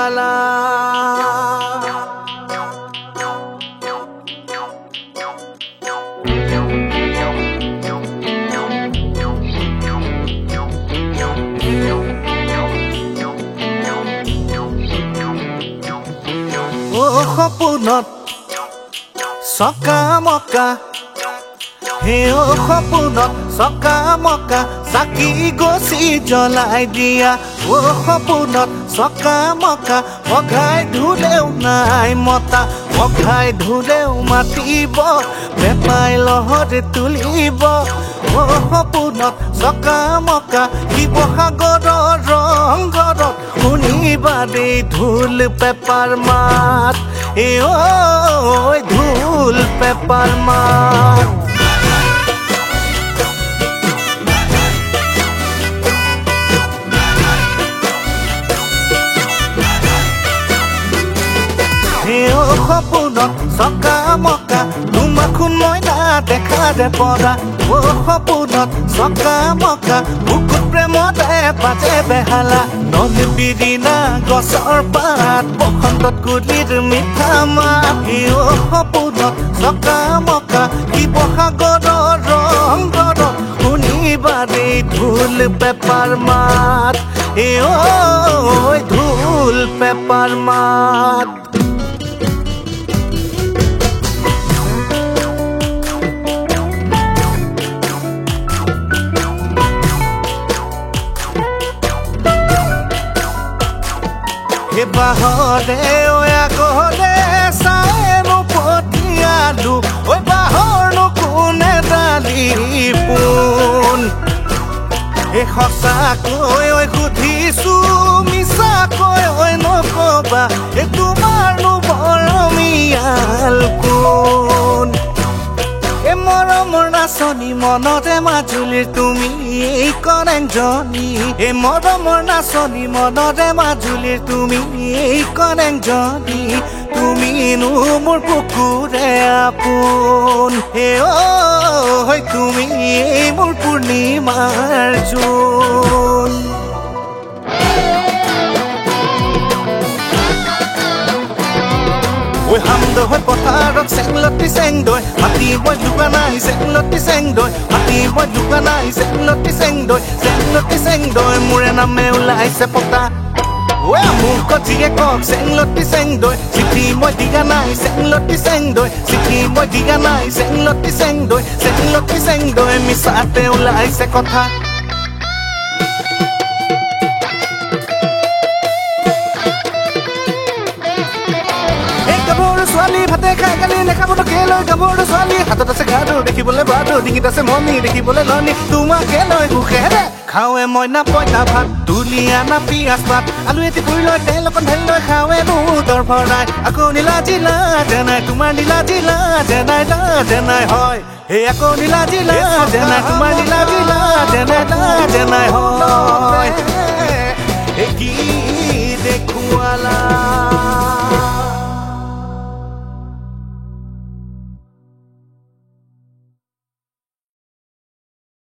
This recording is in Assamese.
দেখুৱালা সপোনত চকা মকা হে সপোনত চকা মকা চাকি গছি জ্বলাই দিয়া সপোনত চকা মকা পঘাই ধুলেও নাই মতা পঘাই ধুলেও মাতিব বেপাই লহৰে তুলিব সপোনত চকা মকা শিৱসাগৰৰ ৰংঘৰত শুনিবা দেই ঢোল পেপাৰ মাত ঐ ঢোল পেপাৰ মাত সপোনত চকা মকা তোমাকোন মই না দেখা দে পৰা সপোনত চকা মকা বুকুত প্ৰেমতে বাজে বেহালা নদী বিৰিণা গছৰ পাত বসন্তত কুলিৰ মিঠা মাত সপোনত চকা মকা শিৱসাগৰৰ ৰংঘৰত শুনিবা দেই ঢোল পেপাৰ মাত ঐ ঢোল পেপাৰ মাত বাহৰে আগৰে চায়েনো পঠিয়ালো বাহৰনো কোনে ডালি পোন সঁচাকৈ সুধিছো মিছাকৈ নকবা তোমাৰনো মৰমীয়াল কোন মৰমৰ নাচনী মনতে মাজুলীৰ তুমি কৰেংজনী মৰমৰ নাচনী মনতে মাজুলীৰ তুমি কৰেংজনী তুমিনো মোৰ বুকুৰে আপোন ঐ তুমি মোৰ পূৰ্ণিমাৰ জোন হামদৈ পথাৰত চেংলতি চেংদৈ মাতি মই লুকা নাই চেংলতি চেংদৈ মাতি মই লুকা নাই চেংলতি চেংদৈ চেংলতি চেংদৈ মোৰে নামে ওলাইছে পতা মোক যিয়ে কওক চেংলতি চেংদৈ চিঠি মই দিগা নাই চেংলতি চেংদৈ চিঠি মই দিগা নাই চেংলতি চেংদৈ চেংলতি চেংদৈ মিছাতে ওলাইছে কথা ছোৱালী ভাতে খাই গালি নেখাবলৈ কেলৈ গাভৰু ছোৱালী হাতত আছে ঘাটো দেখিবলৈ বাটো ডিঙিত আছে মণি দেখিবলৈ লনি তোমাকে লৈ সুখেৰে খাৱে মইনা পইতা ভাত তুলিয়া না পিয়াজ পাত আলু এটি পুৰি লৈ তেল অকণ ঢেলি লৈ খাৱে মুদৰ ভৰাই আকৌ নীলা জিলা জেনাই তোমাৰ নীলা জিলা জেনাই জেনাই হয় আকৌ নীলা জিলা জেনাই তোমাৰ নীলা জিলা জেনাই জেনাই হয় কি দেখুৱালা